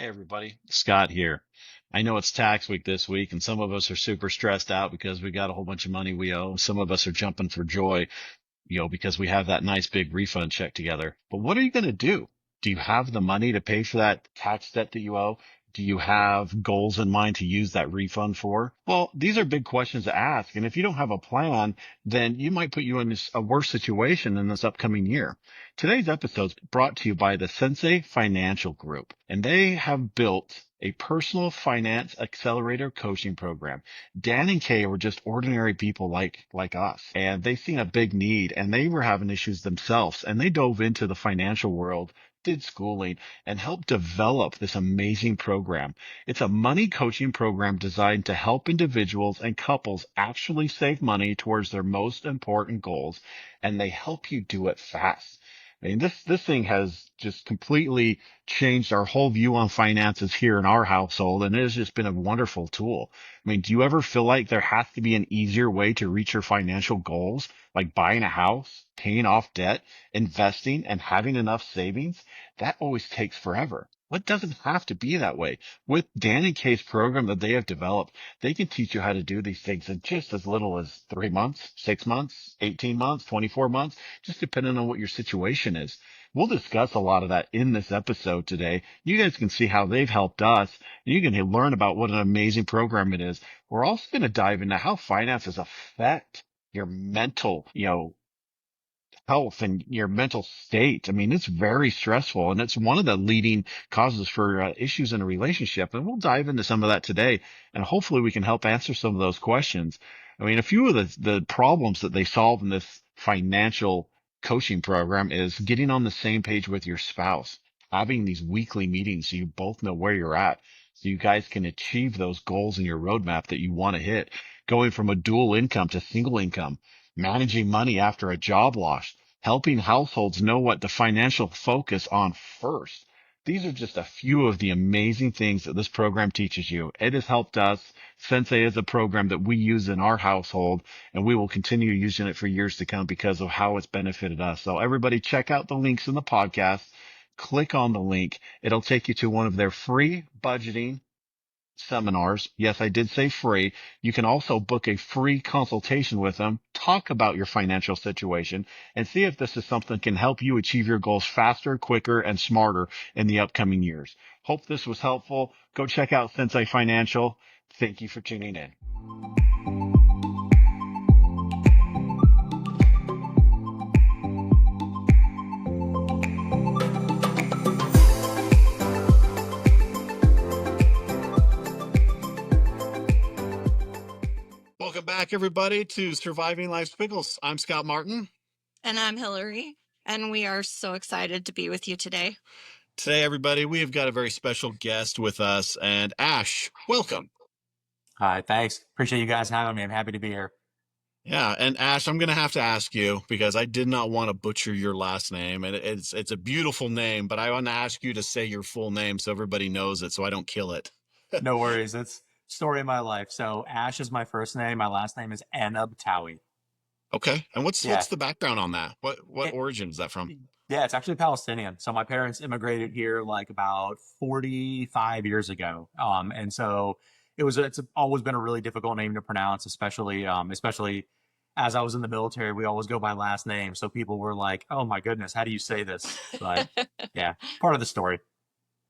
Hey everybody, Scott here. I know it's tax week this week, and some of us are super stressed out because we got a whole bunch of money we owe. Some of us are jumping for joy, because we have that nice big refund check together. But what are you going to do? Do you have the money to pay for that tax debt that you owe? Do you have goals in mind to use that refund for? Well, these are big questions to ask. And if you don't have a plan, then you might put you in a worse situation in this upcoming year. Today's episode is brought to you by the Centsei Financial Group, and they have built a personal finance accelerator coaching program. Dan and Kay were just ordinary people like us, and they seen a big need, and they were having issues themselves, and they dove into the financial world, did schooling, and helped develop this amazing program. It's a money coaching program designed to help individuals and couples actually save money towards their most important goals, and they help you do it fast. I mean, this thing has just completely changed our whole view on finances here in our household, and it has just been a wonderful tool. I mean, do you ever feel like there has to be an easier way to reach your financial goals, like buying a house, paying off debt, investing, and having enough savings? That always takes forever. What doesn't have to be that way? With Dan and Kay's program that they have developed, they can teach you how to do these things in just as little as 3 months, 6 months, 18 months, 24 months, just depending on what your situation is. We'll discuss a lot of that in this episode today. You guys can see how they've helped us, and you can learn about what an amazing program it is. We're also going to dive into how finances affect your mental, health and your mental state. I mean, it's very stressful, and it's one of the leading causes for issues in a relationship. And we'll dive into some of that today, and hopefully we can help answer some of those questions. I mean, a few of the problems that they solve in this financial coaching program is getting on the same page with your spouse, having these weekly meetings so you both know where you're at, so you guys can achieve those goals in your roadmap that you want to hit, going from a dual income to single income, managing money after a job loss, helping households know what to financial focus on first. These are just a few of the amazing things that this program teaches you. It has helped us. Sensei is a program that we use in our household, and we will continue using it for years to come because of how it's benefited us. So everybody check out the links in the podcast. Click on the link. It'll take you to one of their free budgeting seminars. Yes, I did say free. You can also book a free consultation with them, talk about your financial situation, and see if this is something that can help you achieve your goals faster, quicker, and smarter in the upcoming years. Hope this was helpful. Go check out Sensei Financial. Thank you for tuning in. Welcome back, everybody, to Surviving Life's Pickles. I'm Scott Martin. And I'm Hillary, and we are so excited to be with you today. Today, everybody, we have got a very special guest with us, and Ash, welcome. Hi, thanks. Appreciate you guys having me. I'm happy to be here. Yeah, and Ash, I'm gonna have to ask you because I did not want to butcher your last name, and it's a beautiful name, but I want to ask you to say your full name so everybody knows it, so I don't kill it. No worries. It's story of my life. So Ash is my first name. My last name is Anabtawi. Okay, and what's Yeah. the background on that? What It, origin is that from? yeah, it's actually Palestinian. So my parents immigrated here like about 45 years ago. And so it's always been a really difficult name to pronounce, especially as I was in the military, we always go by last name. So people were like, "Oh my goodness, how do you say this?" But yeah, part of the story.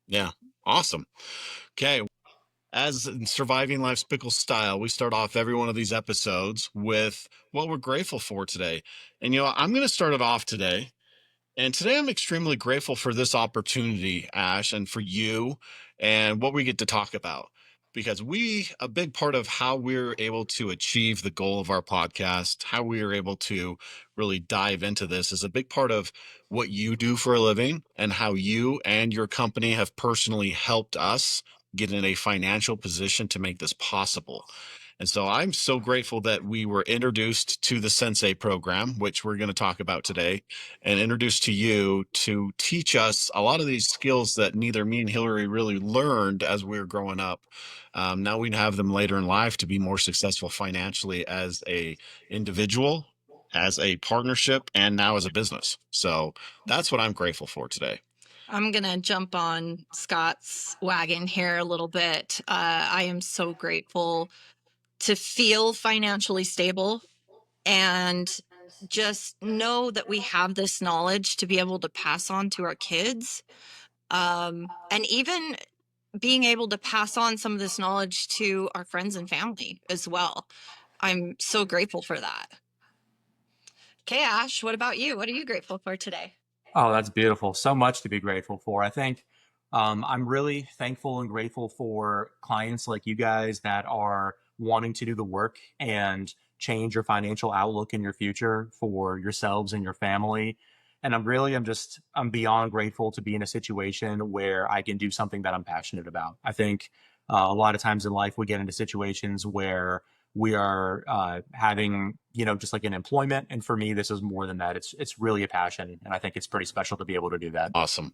Yeah, awesome. Okay, as in Surviving Life's Pickle style, we start off every one of these episodes with what we're grateful for today. And I'm going to start it off today. And today I'm extremely grateful for this opportunity, Ash, and for you and what we get to talk about. Because a big part of how we're able to achieve the goal of our podcast, how we are able to really dive into this is a big part of what you do for a living and how you and your company have personally helped us get in a financial position to make this possible. And so I'm so grateful that we were introduced to the Sensei program, which we're going to talk about today, and introduced to you to teach us a lot of these skills that neither me and Hillary really learned as we were growing up. Now we have them later in life to be more successful financially as a individual, as a partnership, and now as a business. So that's what I'm grateful for today. I'm going to jump on Scott's wagon here a little bit. I am so grateful to feel financially stable and just know that we have this knowledge to be able to pass on to our kids. And even being able to pass on some of this knowledge to our friends and family as well. I'm so grateful for that. Okay, Ash, what about you? What are you grateful for today? Oh, that's beautiful. So much to be grateful for. I think I'm really thankful and grateful for clients like you guys that are wanting to do the work and change your financial outlook in your future for yourselves and your family. And I'm beyond grateful to be in a situation where I can do something that I'm passionate about. I think a lot of times in life we get into situations where we are having, just like an employment. And for me, this is more than that. It's really a passion. And I think it's pretty special to be able to do that. Awesome.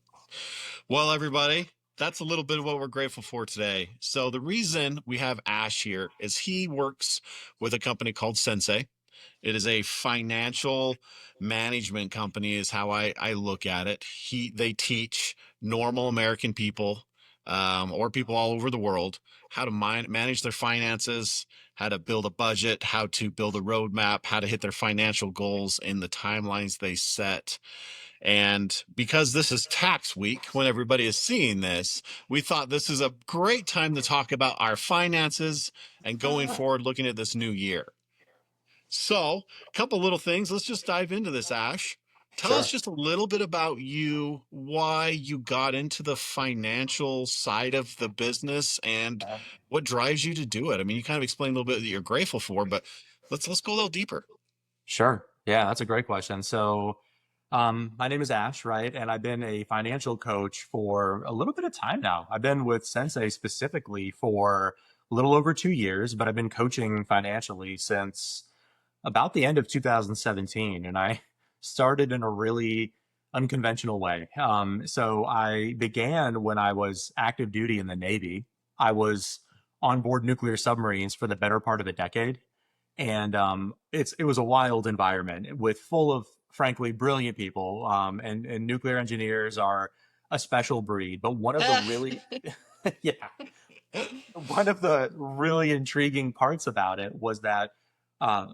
Well, everybody, that's a little bit of what we're grateful for today. So the reason we have Ash here is he works with a company called Centsei. It is a financial management company, is how I look at it. They teach normal American people, or people all over the world, how to manage their finances, how to build a budget, how to build a roadmap, how to hit their financial goals in the timelines they set. And because this is tax week, when everybody is seeing this, we thought this is a great time to talk about our finances and going forward, looking at this new year. So, a couple little things. Let's just dive into this, Ash. Tell us Sure. just a little bit about you, why you got into the financial side of the business, and what drives you to do it. I mean, you kind of explained a little bit that you're grateful for, but let's go a little deeper. Sure. Yeah, that's a great question. So, my name is Ash, right? And I've been a financial coach for a little bit of time now. I've been with Sensei specifically for a little over 2 years, but I've been coaching financially since about the end of 2017. And I started in a really unconventional way. So I began when I was active duty in the Navy. I was on board nuclear submarines for the better part of a decade. And it was a wild environment with full of frankly brilliant people. And nuclear engineers are a special breed. But one of the really yeah, one of the really intriguing parts about it was that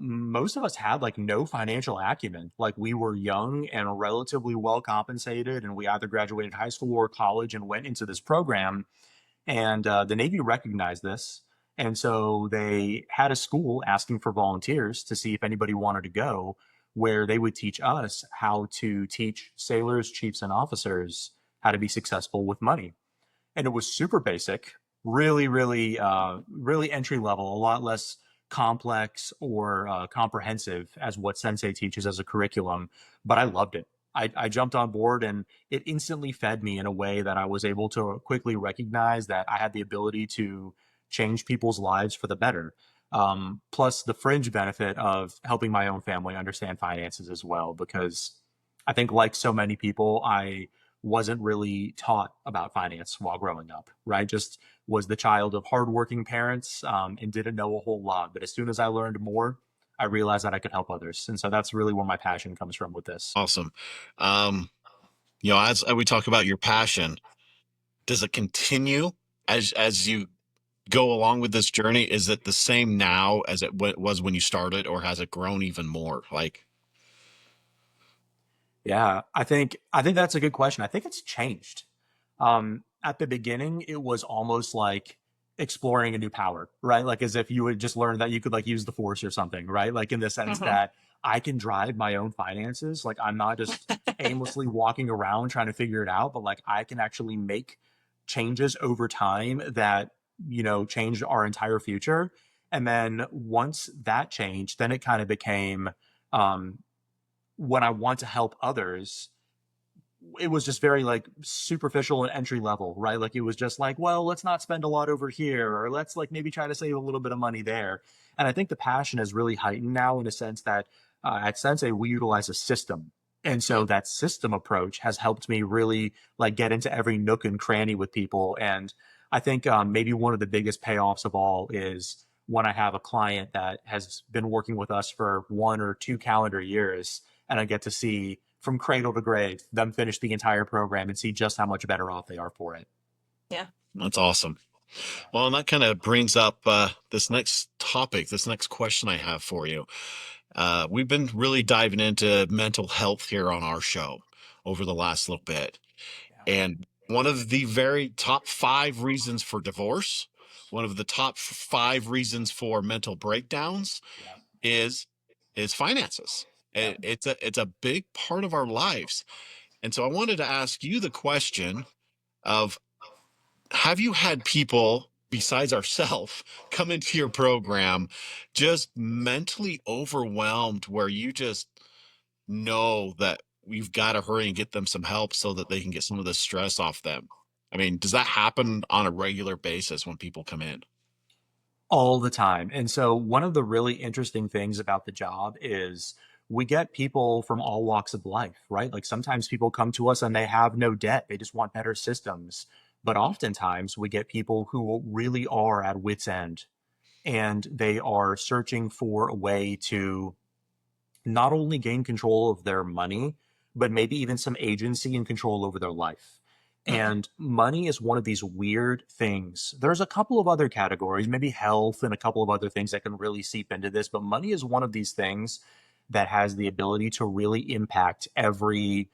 most of us had like no financial acumen. Like we were young and relatively well compensated, and we either graduated high school or college and went into this program. And the Navy recognized this. And so they had a school asking for volunteers to see if anybody wanted to go, where they would teach us how to teach sailors, chiefs, and officers how to be successful with money. And it was super basic, really entry level, a lot less complex or comprehensive as what Sensei teaches as a curriculum. But I loved it. I jumped on board and it instantly fed me in a way that I was able to quickly recognize that I had the ability to change people's lives for the better. Plus the fringe benefit of helping my own family understand finances as well, because I think like so many people, I wasn't really taught about finance while growing up, right? Just was the child of hardworking parents, and didn't know a whole lot. But as soon as I learned more, I realized that I could help others. And so that's really where my passion comes from with this. Awesome. Um, as we talk about your passion, does it continue as you go along with this journey? Is it the same now as it was when you started, or has it grown even more? Like, Yeah, I think that's a good question. I think it's changed. At the beginning, it was almost like exploring a new power, right? Like as if you would just learn that you could like use the force or something, right? Like in the sense Mhm. that I can drive my own finances. Like I'm not just aimlessly walking around trying to figure it out, but like I can actually make changes over time that, change our entire future. And then once that changed, then it kind of became, um, when I want to help others, it was just very like superficial and entry level, right? Like it was just like, well, let's not spend a lot over here, or let's like maybe try to save a little bit of money there. And I think the passion is really heightened now in a sense that at Sensei we utilize a system. And so that system approach has helped me really like get into every nook and cranny with people. And I think maybe one of the biggest payoffs of all is when I have a client that has been working with us for 1 or 2 calendar years and I get to see from cradle to grave, them finish the entire program and see just how much better off they are for it. Yeah. That's awesome. Well, and that kind of brings up this next topic, this next question I have for you. We've been really diving into mental health here on our show over the last little bit. And one of the very top 5 reasons for divorce, one of the top 5 reasons for mental breakdowns is finances. It's a big part of our lives. And so I wanted to ask you the question of, have you had people besides ourselves come into your program just mentally overwhelmed where you just know that we've got to hurry and get them some help so that they can get some of the stress off them? I mean, does that happen on a regular basis when people come in? All the time. And so one of the really interesting things about the job is we get people from all walks of life, right? Like sometimes people come to us and they have no debt. They just want better systems. But oftentimes we get people who really are at wit's end and they are searching for a way to not only gain control of their money, but maybe even some agency and control over their life. And money is one of these weird things. There's a couple of other categories, maybe health and a couple of other things that can really seep into this, but money is one of these things that has the ability to really impact every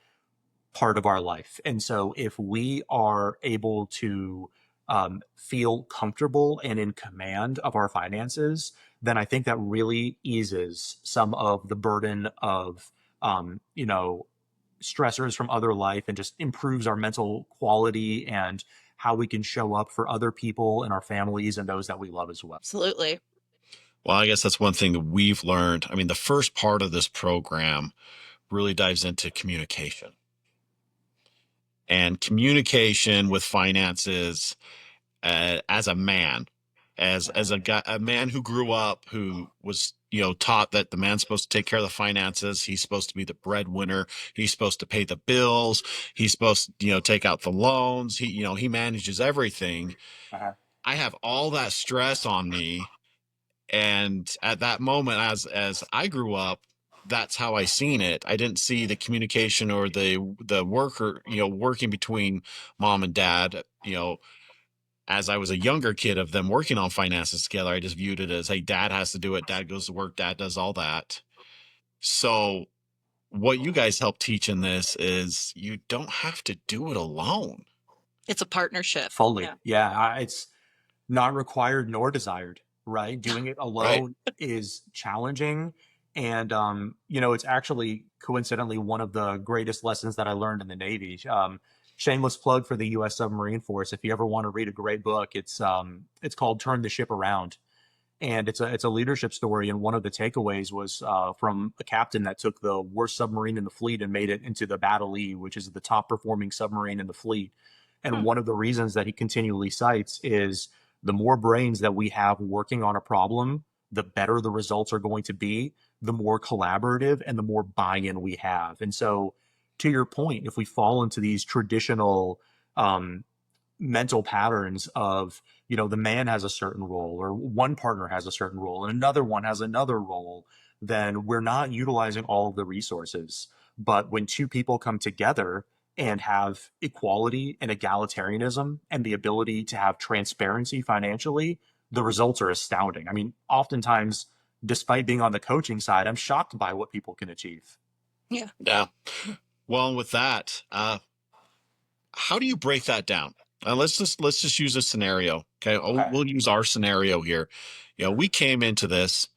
part of our life. And so if we are able to feel comfortable and in command of our finances, then I think that really eases some of the burden of, stressors from other life and just improves our mental quality and how we can show up for other people and our families and those that we love as well. Absolutely. Well, I guess that's one thing that we've learned. I mean, the first part of this program really dives into communication, and communication with finances, as a man, as a guy, a man who grew up, who was, taught that the man's supposed to take care of the finances. He's supposed to be the breadwinner. He's supposed to pay the bills. He's supposed to, take out the loans. He manages everything. Uh-huh. I have all that stress on me. And at that moment, as I grew up, that's how I seen it. I didn't see the communication or the worker, working between mom and dad, as I was a younger kid of them working on finances together. I just viewed it as, hey, dad has to do it. Dad goes to work. Dad does all that. So what you guys help teach in this is you don't have to do it alone. It's a partnership. Fully. Yeah. It's not required nor desired, right? Doing it alone is challenging. And, it's actually coincidentally one of the greatest lessons that I learned in the Navy. Shameless plug for the U.S. Submarine Force. If you ever want to read a great book, it's called Turn the Ship Around. And it's a leadership story. And one of the takeaways was from a captain that took the worst submarine in the fleet and made it into the Battle E, which is the top performing submarine in the fleet. And one of the reasons that he continually cites is the more brains that we have working on a problem, the better the results are going to be, the more collaborative and the more buy-in we have. And so, to your point, if we fall into these traditional mental patterns of, the man has a certain role or one partner has a certain role and another one has another role, then we're not utilizing all of the resources. But when two people come together and have equality and egalitarianism and the ability to have transparency financially, the results are astounding. I mean, oftentimes, despite being on the coaching side, I'm shocked by what people can achieve. Yeah. Yeah. Well, with that, how do you break that down? Let's just use a scenario. Okay. We'll use our scenario here. We came into this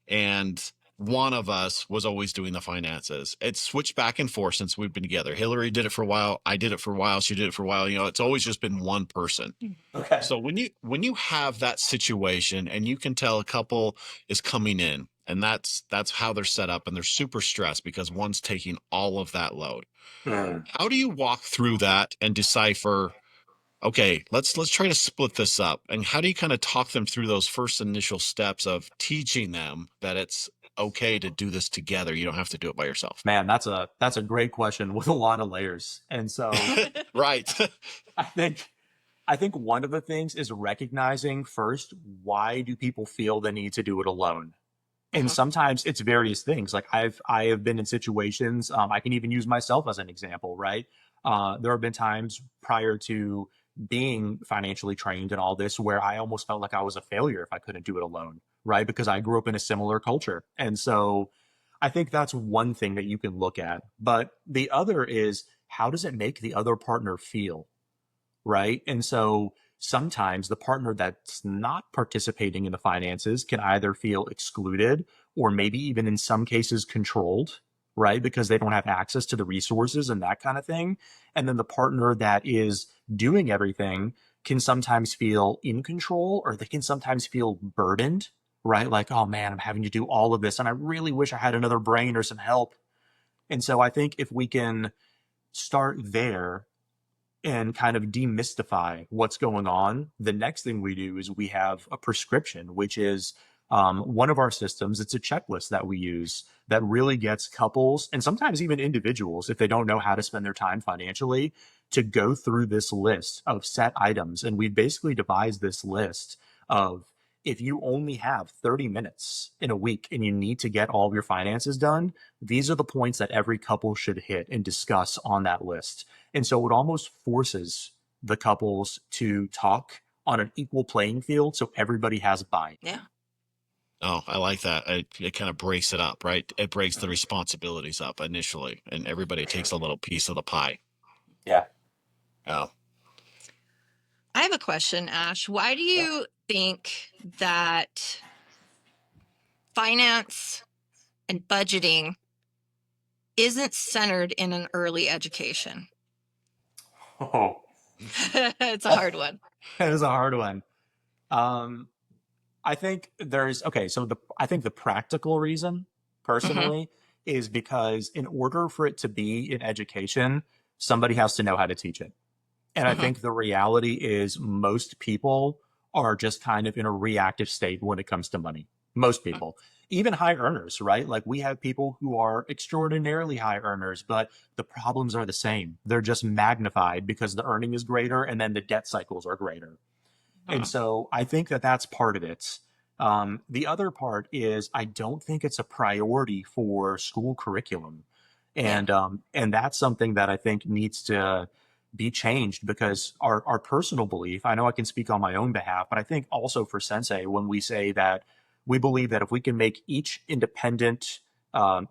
and one of us was always doing the finances. It's switched back and forth since we've been together. Hillary did it for a while. I did it for a while. She did it for a while. It's always just been one person. Okay. So when you have that situation and you can tell a couple is coming in and that's how they're set up and they're super stressed because one's taking all of that load. How do you walk through that and decipher, okay, let's try to split this up? And how do you kind of talk them through those first initial steps of teaching them that it's okay to do this together? You don't have to do it by yourself. Man, that's a great question with a lot of layers. And so Right. I think one of the things is recognizing first, why do people feel the need to do it alone? And Mhm. sometimes it's various things. Like I have been in situations, I can even use myself as an example, right? There have been times prior to being financially trained and all this where I almost felt like I was a failure if I couldn't do it alone, right? Because I grew up in a similar culture. And so I think that's one thing that you can look at. But the other is, how does it make the other partner feel? Right? And so sometimes the partner that's not participating in the finances can either feel excluded or maybe even in some cases controlled, right? Because they don't have access to the resources and that kind of thing. And then the partner that is doing everything can sometimes feel in control, or they can sometimes feel burdened, right? Like, oh man, I'm having to do all of this and I really wish I had another brain or some help. And so I think if we can start there and kind of demystify what's going on, the next thing we do is we have a prescription, which is one of our systems. It's a checklist that we use that really gets couples and sometimes even individuals, if they don't know how to spend their time financially, to go through this list of set items. And we basically devise this list of, if you only have 30 minutes in a week and you need to get all of your finances done, these are the points that every couple should hit and discuss on that list. And so it almost forces the couples to talk on an equal playing field so everybody has buy. Yeah. Oh, I like that. It kind of breaks it up, right? It breaks the responsibilities up initially, and everybody For sure. takes a little piece of the pie. Yeah. Oh, I have a question, Ash. Why do Yeah. you think that finance and budgeting isn't centered in an early education? Oh, It's a that hard one. is a hard one. Um, I think there's okay. So I think the practical reason, Hmm. personally, is because in order for it to be in education, somebody has to know how to teach it. And I Hmm. think the reality is most people are just kind of in a reactive state when it comes to money. Most people, even high earners, right? Like we have people who are extraordinarily high earners, but the problems are the same. They're just magnified because the earning is greater and then the debt cycles are greater. And Hmm. so I think that that's part of it. The other part is I don't think it's a priority for school curriculum, Yeah. and that's something that I think needs to be changed because our personal belief. I know I can speak on my own behalf, but I think also for Sensei when we say that we believe that if we can make each independent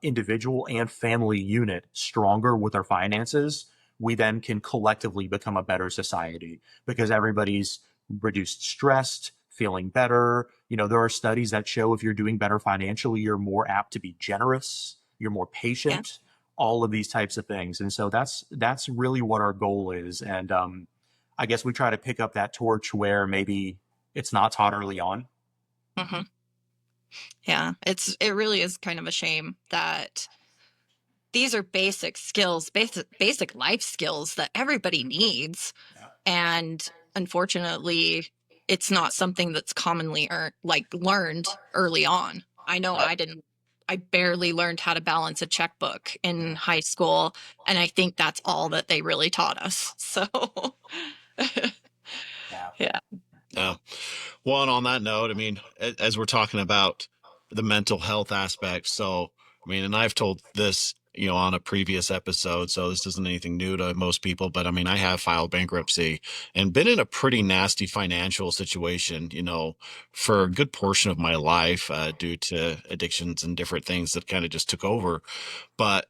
individual and family unit stronger with their finances, we then can collectively become a better society because everybody's reduced stress, feeling better. You know, there are studies that show if you're doing better financially, you're more apt to be generous, you're more Yeah. patient, all of these types of things. And so that's really what our goal is. And I guess we try to pick up that torch where maybe it's not taught early on. Hmm. Yeah. It really is kind of a shame that these are basic skills, basic life skills that everybody needs. Yeah. And unfortunately, it's not something that's commonly learned early on. I know Right. I didn't. I barely learned how to balance a checkbook in high school, and I think that's all that they really taught us. So, Yeah. yeah. yeah. Well, and on that note, I mean, as we're talking about the mental health aspect, so I mean, and I've told this, on a previous episode, so this isn't anything new to most people, but I mean, I have filed bankruptcy and been in a pretty nasty financial situation, for a good portion of my life, due to addictions and different things that kind of just took over. But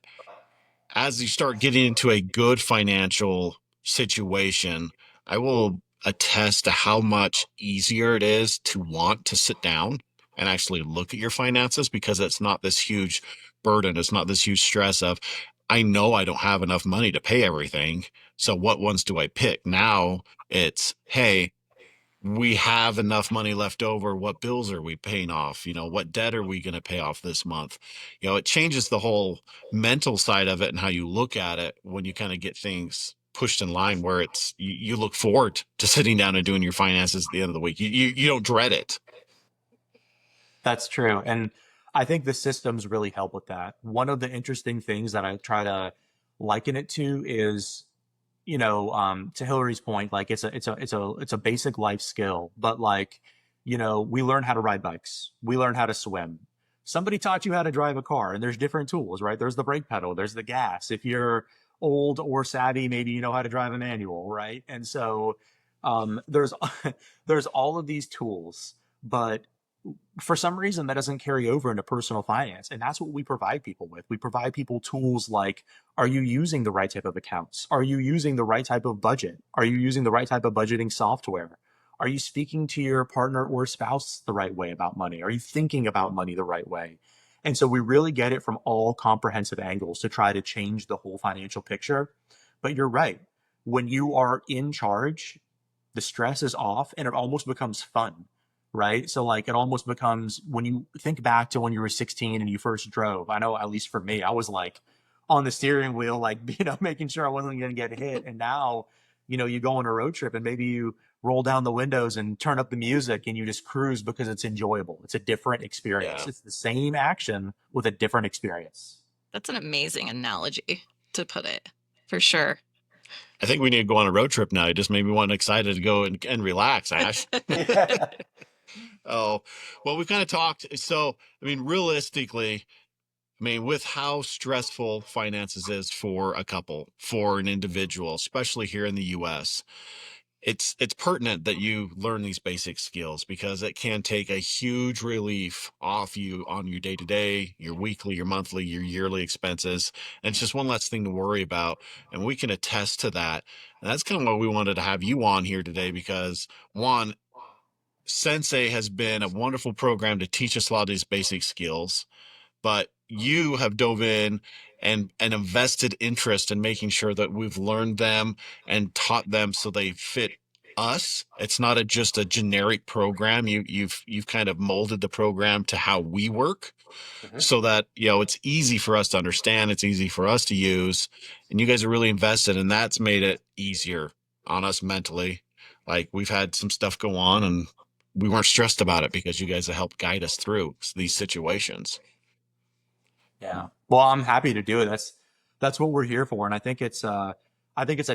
as you start getting into a good financial situation, I will attest to how much easier it is to want to sit down and actually look at your finances because it's not this huge burden. It's not this huge stress of, I know I don't have enough money to pay everything. So what ones do I pick? Now it's, hey, we have enough money left over. What bills are we paying off? What debt are we going to pay off this month? It changes the whole mental side of it and how you look at it when you kind of get things pushed in line where it's you look forward to sitting down and doing your finances at the end of the week. You don't dread it. That's true. And I think the systems really help with that. One of the interesting things that I try to liken it to is, to Hillary's point, like it's a basic life skill, but like, we learn how to ride bikes. We learn how to swim. somebody taught you how to drive a car, and there's different tools, right? There's the brake pedal, there's the gas. If you're old or savvy, maybe you know how to drive a manual, right? And so there's there's all of these tools, but for some reason that doesn't carry over into personal finance, and that's what we provide people with. We provide people tools like, are you using the right type of accounts? Are you using the right type of budget? Are you using the right type of budgeting software? Are you speaking to your partner or spouse the right way about money? Are you thinking about money the right way? And so we really get it from all comprehensive angles to try to change the whole financial picture. But you're right, when you are in charge, the stress is off and it almost becomes fun, right? So like it almost becomes, when you think back to when you were 16 and you first drove, I know at least for me, I was like on the steering wheel, like, making sure I wasn't going to get hit. And now, you go on a road trip and maybe you roll down the windows and turn up the music and you just cruise because it's enjoyable. It's a different experience. Yeah. It's the same action with a different experience. That's an amazing analogy to put it, for sure. I think we need to go on a road trip now. It just made me want excited to go and relax, Ash. Oh, well, we kind of talked. So, I mean, realistically, with how stressful finances is for a couple, for an individual, especially here in the US, it's pertinent that you learn these basic skills because it can take a huge relief off you on your day-to-day, your weekly, your monthly, your yearly expenses. And it's just one less thing to worry about. And we can attest to that. And that's kind of why we wanted to have you on here today because one, Centsei has been a wonderful program to teach us a lot of these basic skills, but you have dove in and invested interest in making sure that we've learned them and taught them so they fit us. It's not just a generic program. You've kind of molded the program to how we work so that it's easy for us to understand, it's easy for us to use, and you guys are really invested, and that's made it easier on us mentally. Like we've had some stuff go on and we weren't stressed about it because you guys have helped guide us through these situations. Yeah. Well, I'm happy to do it. That's what we're here for. And I think it's a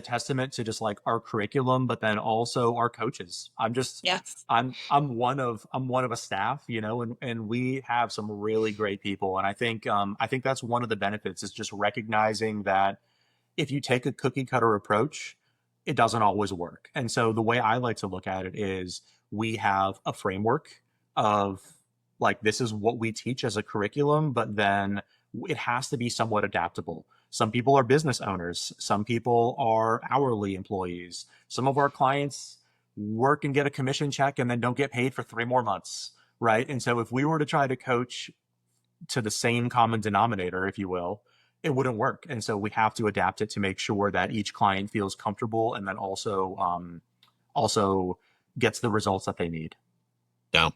testament to just like our curriculum, but then also our coaches. Yeah. I'm one of a staff, and we have some really great people. And I think that's one of the benefits is just recognizing that if you take a cookie cutter approach, it doesn't always work. And so the way I like to look at it is we have a framework of like, this is what we teach as a curriculum, but then it has to be somewhat adaptable. Some people are business owners. Some people are hourly employees. Some of our clients work and get a commission check and then don't get paid for 3 more months. Right. And so if we were to try to coach to the same common denominator, if you will, it wouldn't work. And so we have to adapt it to make sure that each client feels comfortable and then also gets the results that they need. Yeah.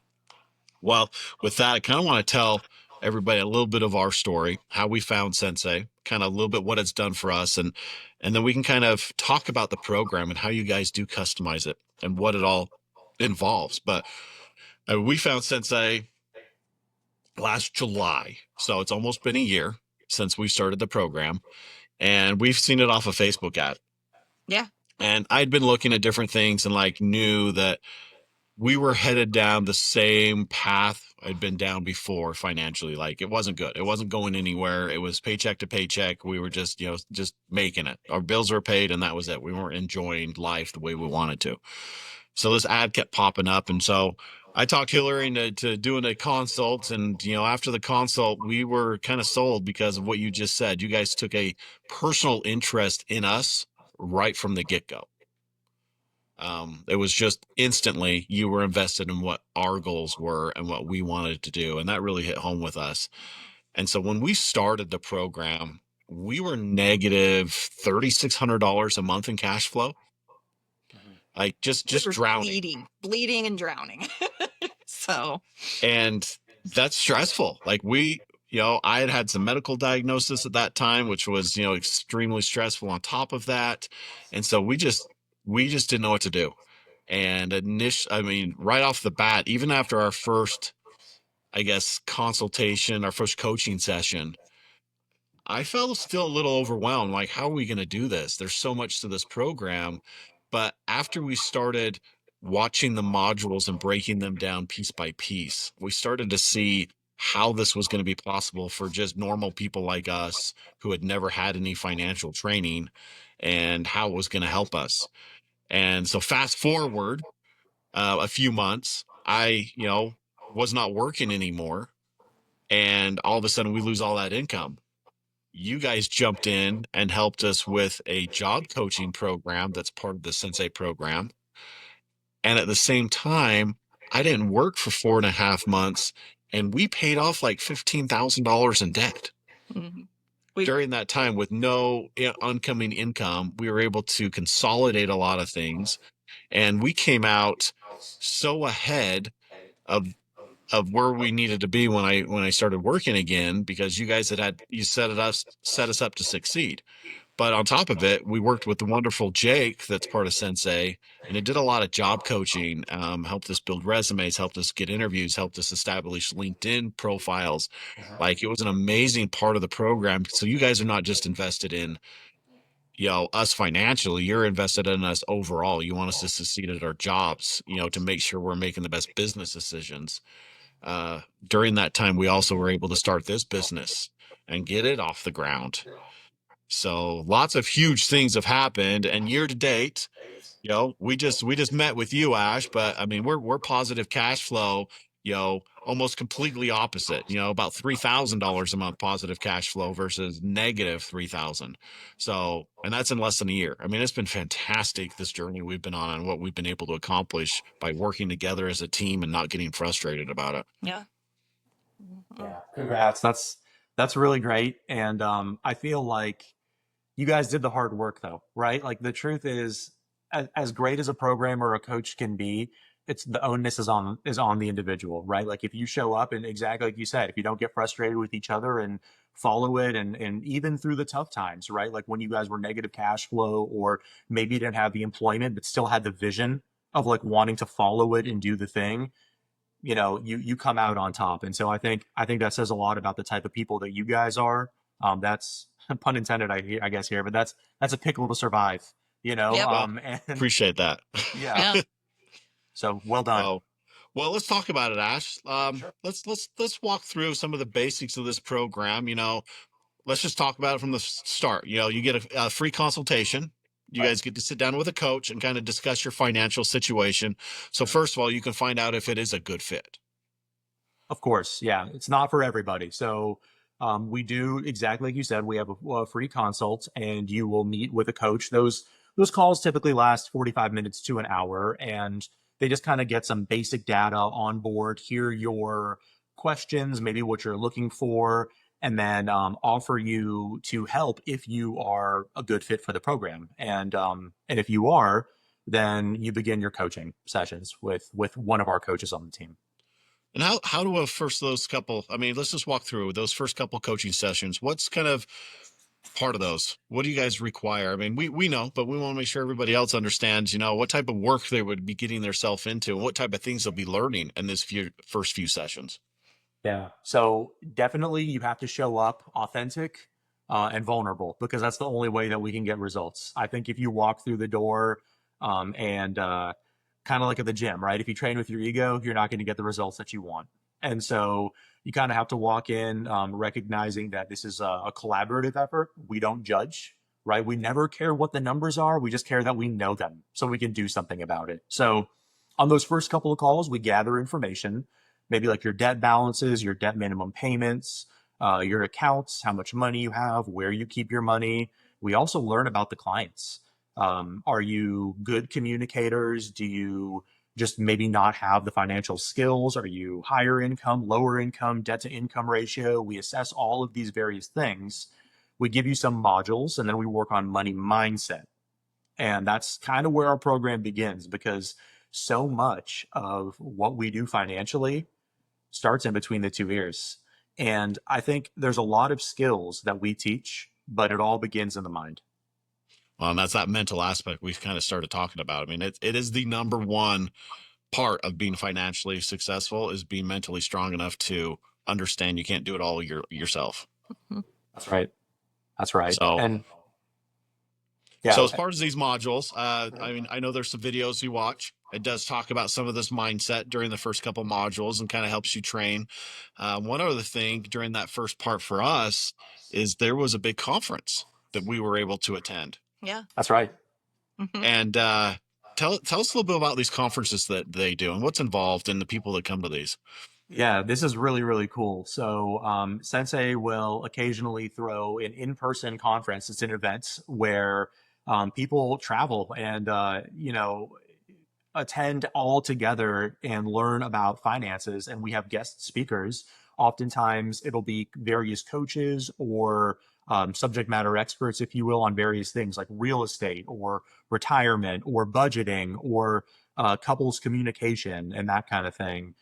Well, with that, I kind of want to tell everybody a little bit of our story, how we found Centsei, kind of a little bit what it's done for us, and then we can kind of talk about the program and how you guys do customize it and what it all involves. But we found Centsei last July, so it's almost been a year since we started the program, and we've seen it off a Facebook ad. Yeah. And I'd been looking at different things and like knew that we were headed down the same path I'd been down before financially. Like it wasn't good. It wasn't going anywhere. It was paycheck to paycheck. We were just making it. Our bills were paid and that was it. We weren't enjoying life the way we wanted to. So this ad kept popping up. And so I talked Hillary into doing a consult. And, after the consult, we were kind of sold because of what you just said. You guys took a personal interest in us right from the get-go. It was just instantly you were invested in what our goals were and what we wanted to do. And that really hit home with us. And so when we started the program, we were negative $3,600 a month in cash flow. Like just drowning. Bleeding and drowning. And that's stressful. Like I had some medical diagnosis at that time, which was, extremely stressful on top of that. And so we just didn't know what to do. And right off the bat, even after our first, I guess, consultation, our first coaching session, I felt still a little overwhelmed. Like, how are we going to do this? There's so much to this program. But after we started watching the modules and breaking them down piece by piece, we started to see how this was going to be possible for just normal people like us who had never had any financial training, and how it was going to help us. And so fast forward a few months, I, was not working anymore. And all of a sudden we lose all that income. You guys jumped in and helped us with a job coaching program that's part of the Sensei program. And at the same time, I didn't work for 4.5 months, and we paid off like $15,000 in debt. Mhm. During that time, with no oncoming income, we were able to consolidate a lot of things, and we came out so ahead of where we needed to be when I started working again, because you guys you set us up to succeed. But on top of it, we worked with the wonderful Jake, that's part of Sensei, and it did a lot of job coaching, helped us build resumes, helped us get interviews, helped us establish LinkedIn profiles. Like, it was an amazing part of the program. So you guys are not just invested in, us financially, you're invested in us overall. You want us to succeed at our jobs, to make sure we're making the best business decisions. During that time, we also were able to start this business and get it off the ground. So lots of huge things have happened, and year to date, we just met with you, Ash, but I mean, we're positive cash flow, almost completely opposite, about $3,000 a month positive cash flow versus negative 3,000. So, and that's in less than a year. I mean, it's been fantastic, this journey we've been on and what we've been able to accomplish by working together as a team and not getting frustrated about it. Yeah. Yeah, congrats. That's really great. And I feel like you guys did the hard work though, right? Like, the truth is, as great as a programmer or a coach can be, it's the onus is on the individual, right? Like, if you show up and, exactly like you said, if you don't get frustrated with each other and follow it, and even through the tough times, right? Like when you guys were negative cash flow, or maybe you didn't have the employment but still had the vision of like wanting to follow it and do the thing, you come out on top. And so I think that says a lot about the type of people that you guys are. That's pun intended, I guess, here, but that's a pickle to survive, Yep. Well, and appreciate that. yeah. Yeah. So well done. Oh, well, let's talk about it, Ash. Sure. Let's walk through some of the basics of this program. Let's just talk about it from the start. You get a free consultation. You Right. guys get to sit down with a coach and kind of discuss your financial situation. So first of all, you can find out if it is a good fit. Of course, yeah, it's not for everybody. So we do exactly like you said. We have a free consult, and you will meet with a coach. Those calls typically last 45 minutes to an hour, and they just kind of get some basic data on board, hear your questions, maybe what you're looking for, and then offer you to help if you are a good fit for the program. And if you are, then you begin your coaching sessions with one of our coaches on the team. And how do those couple? I mean, let's just walk through those first couple coaching sessions. What's kind of part of those? What do you guys require? I mean, we know, but we want to make sure everybody else understands, what type of work they would be getting themselves into, and what type of things they'll be learning in this first few sessions. Yeah. So definitely you have to show up authentic and vulnerable, because that's the only way that we can get results. I think if you walk through the door and kind of like at the gym, right? If you train with your ego, you're not going to get the results that you want. And so you kind of have to walk in recognizing that this is a collaborative effort. We don't judge, right? We never care what the numbers are. We just care that we know them so we can do something about it. So on those first couple of calls, we gather information, maybe like your debt balances, your debt minimum payments, your accounts, how much money you have, where you keep your money. We also learn about the clients. Are you good communicators? Do you just maybe not have the financial skills? Are you higher income, lower income, debt to income ratio? We assess all of these various things. We give you some modules, and then we work on money mindset. And that's kind of where our program begins, because so much of what we do financially starts in between the two ears. And I think there's a lot of skills that we teach, but it all begins in the mind. Well, and that's that mental aspect we've kind of started talking about. I mean, it is the number one part of being financially successful, is being mentally strong enough to understand you can't do it all yourself. Mhm. That's right. That's right. So, And So Yeah. as far as these modules, I mean, I know there's some videos you watch. It does talk about some of this mindset during the first couple modules and kind of helps you train. One other thing during that first part for us is there was a big conference that we were able to attend. Yeah. That's right. Hmm. And tell us a little bit about these conferences that they do and what's involved in the people that come to these. Yeah, this is really, really cool. So, Sensei will occasionally throw an in-person conference. It's an event where people travel and, attend all together and learn about finances. And we have guest speakers. Oftentimes, it'll be various coaches or subject matter experts, if you will, on various things like real estate or retirement or budgeting or couples communication and that kind of thing.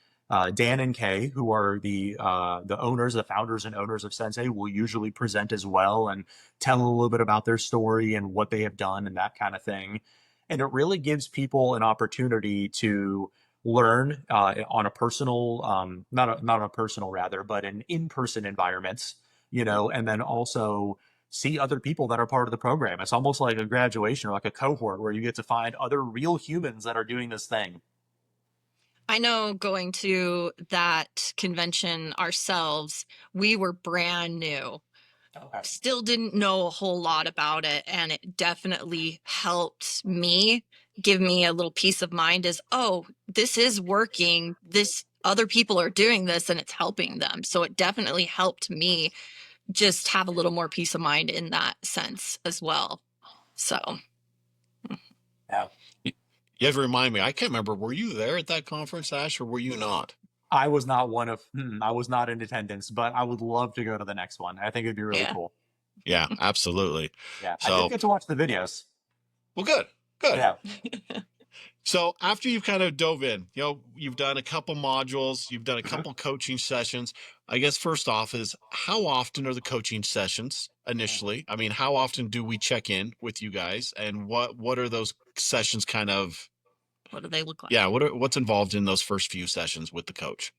Dan and Kay, who are the owners, the founders and owners of Sensei, will usually present as well and tell a little bit about their story and what they have done and that kind of thing. And it really gives people an opportunity to learn on a personal, not a personal rather, but an in-person environment, and then also see other people that are part of the program. It's almost like a graduation or like a cohort where you get to find other real humans that are doing this thing. I know going to that convention ourselves, we were brand new. Okay. Still didn't know a whole lot about it. And it definitely helped me give me a little peace of mind as, oh, this is working. This other people are doing this and it's helping them. So it definitely helped me just have a little more peace of mind in that sense as well. So Yeah. You have to remind me. I can't remember. Were you there at that conference, Ash, or were you not? I was not in attendance, but I would love to go to the next one. I think it'd be really yeah. cool. Yeah, absolutely. Yeah. I did So, get to watch the videos. well, good, good. Yeah. So after you've kind of dove in, you've done a couple modules, you've done a couple coaching sessions. I guess first off is how often are the coaching sessions initially? I mean, how often do we check in with you guys, and what are those sessions kind of? What do they look like? Yeah, what's involved in those first few sessions with the coach?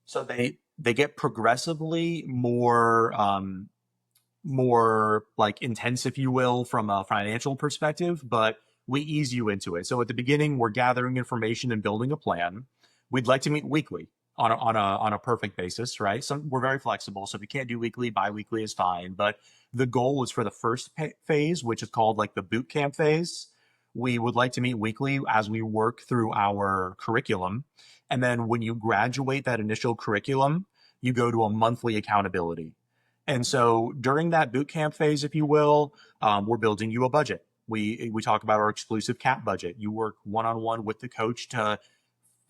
So they get progressively more like intense, if you will, from a financial perspective, but we ease you into it. So at the beginning, we're gathering information and building a plan. We'd like to meet weekly on a perfect basis, right? So we're very flexible. So if you can't do weekly, bi-weekly is fine. But the goal is for the first phase, which is called like the boot camp phase. We would like to meet weekly as we work through our curriculum. And then when you graduate that initial curriculum, you go to a monthly accountability. And so during that boot camp phase, if you will, we're building you a budget. We talk about our exclusive cap budget. You work one-on-one with the coach to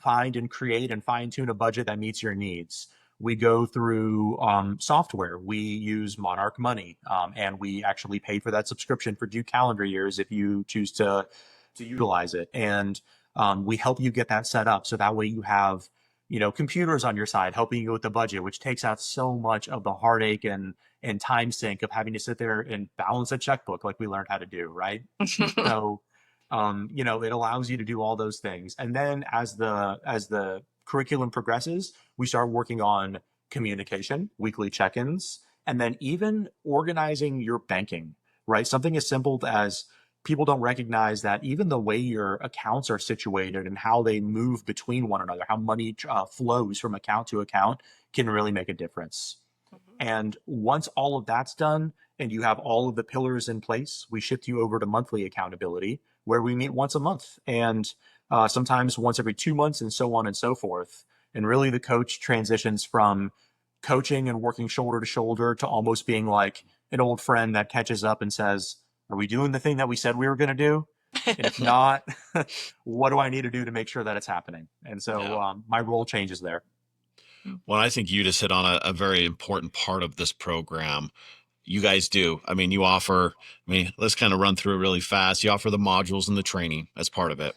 find and create and fine tune a budget that meets your needs. We go through software. We use Monarch Money, and we actually pay for that subscription for 2 calendar years if you choose to utilize it. And we help you get that set up so that way you have computers on your side helping you with the budget, which takes out so much of the heartache and time sink of having to sit there and balance a checkbook like we learned how to do, right? So it allows you to do all those things. And then as the curriculum progresses, we start working on communication, weekly check-ins, and then even organizing your banking, right? Something as simple as people don't recognize that even the way your accounts are situated and how they move between one another, how money flows from account to account can really make a difference. And once all of that's done and you have all of the pillars in place, we shift you over to monthly accountability where we meet once a month and sometimes once every 2 months and so on and so forth. And really the coach transitions from coaching and working shoulder to shoulder to almost being like an old friend that catches up and says, are we doing the thing that we said we were going to do? And if not, what do I need to do to make sure that it's happening? And so my role changes there. Well, I think you just hit on a very important part of this program. You guys do. I mean, let's kind of run through it really fast. You offer the modules and the training as part of it.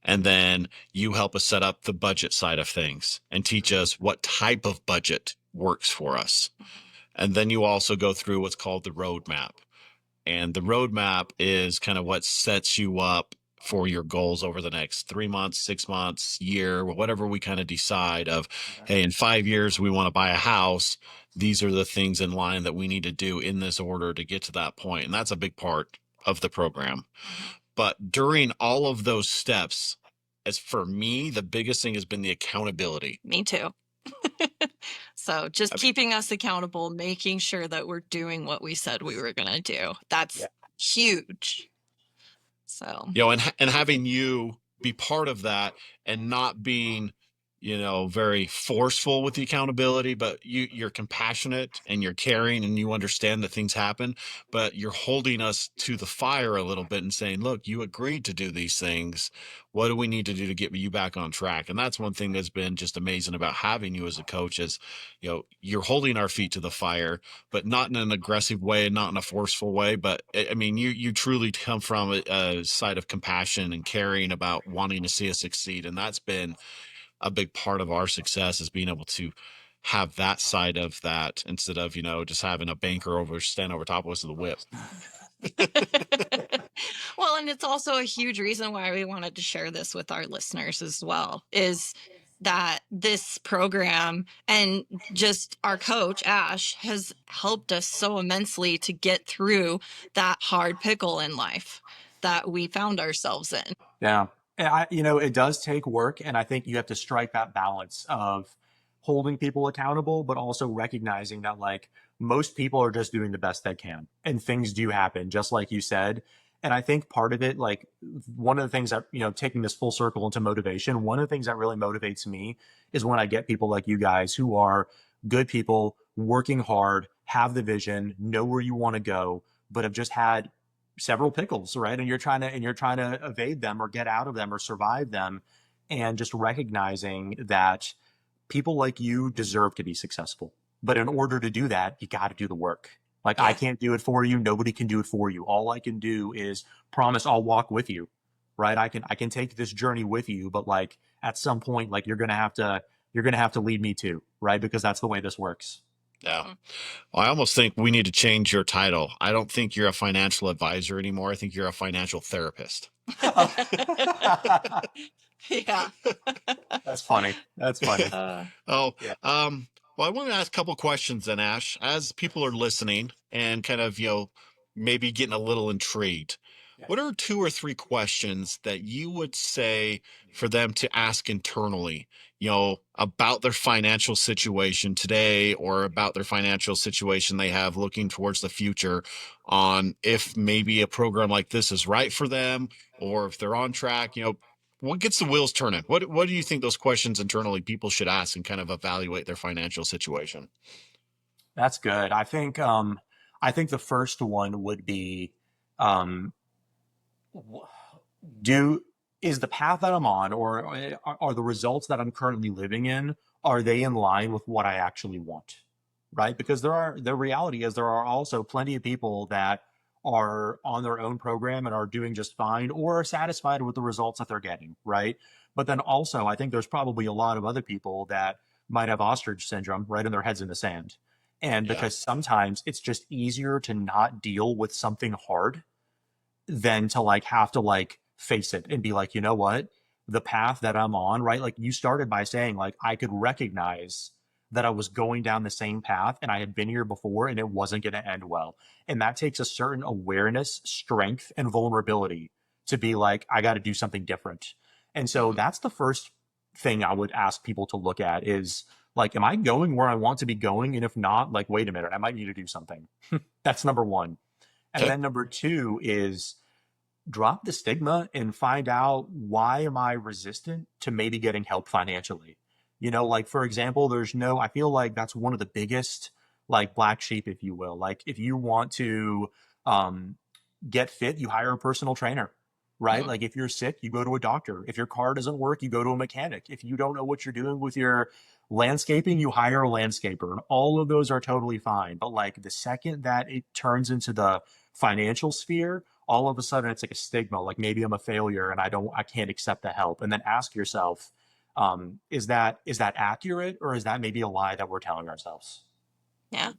And then you help us set up the budget side of things and teach us what type of budget works for us. And then you also go through what's called the roadmap. And the roadmap is kind of what sets you up for your goals over the next 3 months, 6 months, year, whatever we kind of decide of, hey, in 5 years, we want to buy a house. These are the things in line that we need to do in this order to get to that point. And that's a big part of the program. But during all of those steps, as for me, the biggest thing has been the accountability. Me too. So just I mean, keeping us accountable, making sure that we're doing what we said we were going to do. That's huge. So, and having you be part of that and not being, very forceful with the accountability, but you're compassionate and you're caring and you understand that things happen, but you're holding us to the fire a little bit and saying, look, you agreed to do these things. What do we need to do to get you back on track? And that's one thing that's been just amazing about having you as a coach is, you're holding our feet to the fire, but not in an aggressive way, not in a forceful way. But I mean, you truly come from a side of compassion and caring about wanting to see us succeed. And that's been a big part of our success, is being able to have that side of that instead of, just having a banker stand over top of us with a whip. well, and it's also a huge reason why we wanted to share this with our listeners as well, is that this program and just our coach, Ash, has helped us so immensely to get through that hard pickle in life that we found ourselves in. Yeah. And it does take work. And I think you have to strike that balance of holding people accountable, but also recognizing that like most people are just doing the best they can and things do happen, just like you said. And I think part of it, like one of the things that, taking this full circle into motivation, one of the things that really motivates me is when I get people like you guys who are good people, working hard, have the vision, know where you want to go, but have just had several pickles, right? And you're trying to evade them or get out of them or survive them, and just recognizing that people like you deserve to be successful. But in order to do that, you got to do the work. Like I can't do it for you. Nobody can do it for you. All I can do is promise I'll walk with you, right? I can take this journey with you, but like at some point, like you're gonna have to lead me too, right? Because that's the way this works. Yeah. Well, I almost think we need to change your title. I don't think you're a financial advisor anymore. I think you're a financial therapist. Yeah. That's funny. That's funny. Well, I want to ask a couple questions then, Ash, as people are listening and kind of, maybe getting a little intrigued. What are 2 or 3 questions that you would say for them to ask internally, about their financial situation today or about their financial situation they have looking towards the future, on if maybe a program like this is right for them or if they're on track, what gets the wheels turning? What do you think those questions internally people should ask and kind of evaluate their financial situation? That's good. I think the first one would be, um, is the path that I'm on, or are the results that I'm currently living in, are they in line with what I actually want? Right? Because the reality is there are also plenty of people that are on their own program and are doing just fine or are satisfied with the results that they're getting, right? But then also, I think there's probably a lot of other people that might have ostrich syndrome, right, in their heads in the sand. And because sometimes it's just easier to not deal with something hard than to like have to like face it and be like, you know what? The path that I'm on, right? Like you started by saying, like, I could recognize that I was going down the same path and I had been here before and it wasn't going to end well. And that takes a certain awareness, strength, and vulnerability to be like, I got to do something different. And so that's the first thing I would ask people to look at is like, am I going where I want to be going? And if not, like, wait a minute, I might need to do something. That's number one. And then number two is drop the stigma and find out, why am I resistant to maybe getting help financially? Like for example, I feel like that's one of the biggest like black sheep, if you will. Like if you want to get fit, you hire a personal trainer, right? Like if you're sick, you go to a doctor. If your car doesn't work, you go to a mechanic. If you don't know what you're doing with your landscaping, you hire a landscaper. And all of those are totally fine. But like the second that it turns into the financial sphere, all of a sudden it's like a stigma, like maybe I'm a failure and I can't accept the help. And then ask yourself, is that accurate, or is that maybe a lie that we're telling ourselves? Yeah.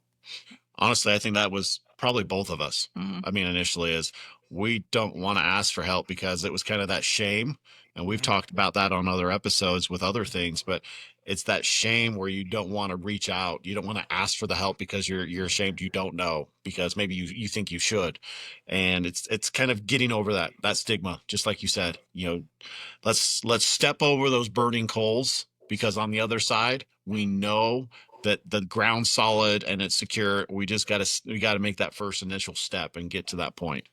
Honestly, I think that was probably both of us. I mean, initially is we don't want to ask for help because it was kind of that shame And we've talked about that on other episodes with other things, but it's that shame where you don't want to reach out. You don't want to ask for the help because you're ashamed you don't know, because maybe you think you should. And it's kind of getting over that stigma, just like you said. Let's step over those burning coals, because on the other side, we know that the ground's solid and it's secure. We got to make that first initial step and get to that point.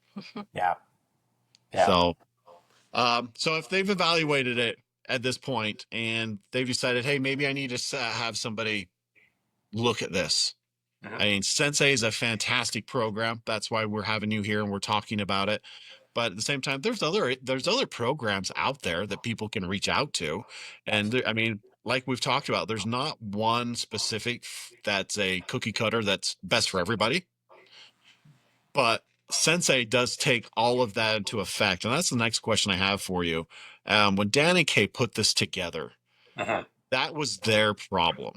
Yeah. So so if they've evaluated it at this point and they've decided, hey, maybe I need to have somebody look at this. I mean, Centsei is a fantastic program. That's why we're having you here and we're talking about it. But at the same time, there's other programs out there that people can reach out to. And I mean, like we've talked about, there's not one specific that's a cookie cutter that's best for everybody. But Sensei does take all of that into effect. And that's the next question I have for you. When Dan and Kay put this together, that was their problem.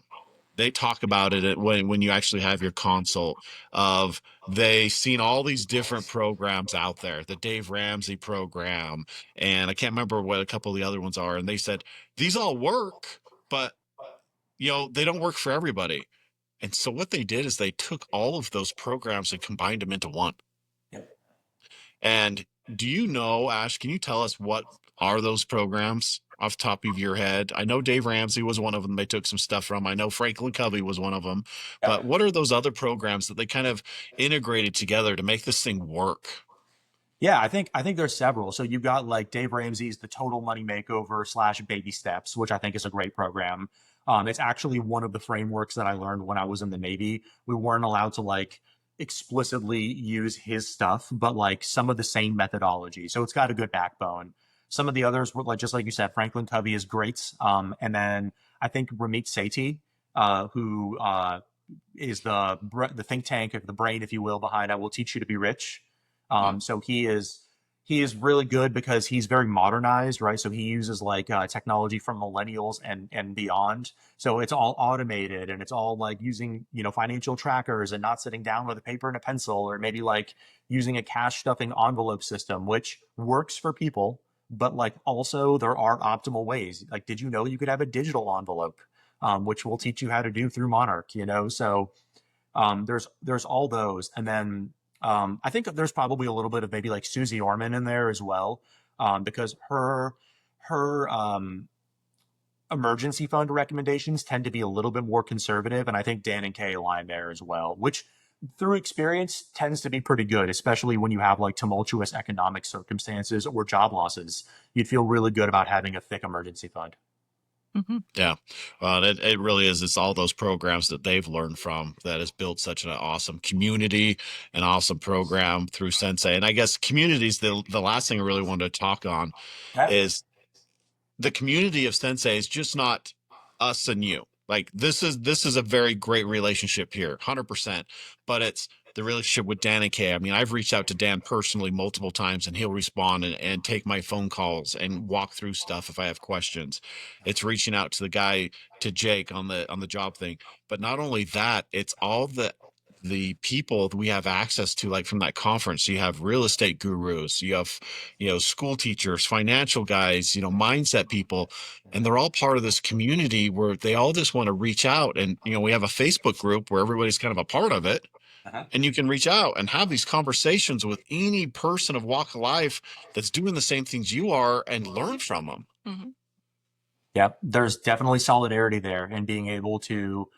They talk about it when you actually have your consult of they seen all these different programs out there, the Dave Ramsey program, and I can't remember what a couple of the other ones are. And they said, these all work, but they don't work for everybody. And so what they did is they took all of those programs and combined them into one. And do you know, Ash, can you tell us what are those programs off the top of your head? I know Dave Ramsey was one of them they took some stuff from. I know Franklin Covey was one of them. But what are those other programs that they kind of integrated together to make this thing work? Yeah, I think there's several. So you've got like Dave Ramsey's The Total Money Makeover / Baby Steps, which I think is a great program. It's actually one of the frameworks that I learned when I was in the Navy. We weren't allowed to like explicitly use his stuff, but like some of the same methodology. So it's got a good backbone. Some of the others were like, just like you said, Franklin Covey is great. And then I think Ramit Sethi, who is the think tank, the brain, if you will, behind I Will Teach You to Be Rich. So he is really good because he's very modernized, right? So he uses like technology from millennials and beyond. So it's all automated and it's all like using, financial trackers and not sitting down with a paper and a pencil, or maybe like using a cash stuffing envelope system, which works for people, but like also there are optimal ways. Like, did you know you could have a digital envelope, which will teach you how to do through Monarch, So there's all those. And then I think there's probably a little bit of maybe like Susie Orman in there as well, because her emergency fund recommendations tend to be a little bit more conservative, and I think Dan and Kay align there as well, which through experience tends to be pretty good, especially when you have like tumultuous economic circumstances or job losses. You'd feel really good about having a thick emergency fund. Mm-hmm. Yeah, well, it really is. It's all those programs that they've learned from that has built such an awesome community, an awesome program through Sensei. And I guess communities, the last thing I really wanted to talk on is the community of Sensei is just not us and you. Like this is a very great relationship here, 100%. But it's the relationship with Dan and Kay. I mean, I've reached out to Dan personally multiple times, and he'll respond and take my phone calls and walk through stuff if I have questions. It's reaching out to the guy, to Jake on the job thing. But not only that, it's all the people that we have access to, like from that conference. You have real estate gurus, you have school teachers, financial guys, mindset people, and they're all part of this community where they all just want to reach out. And we have a Facebook group where everybody's kind of a part of it. And you can reach out and have these conversations with any person of walk of life that's doing the same things you are and learn from them. Mm-hmm. Yeah, there's definitely solidarity there, and being able to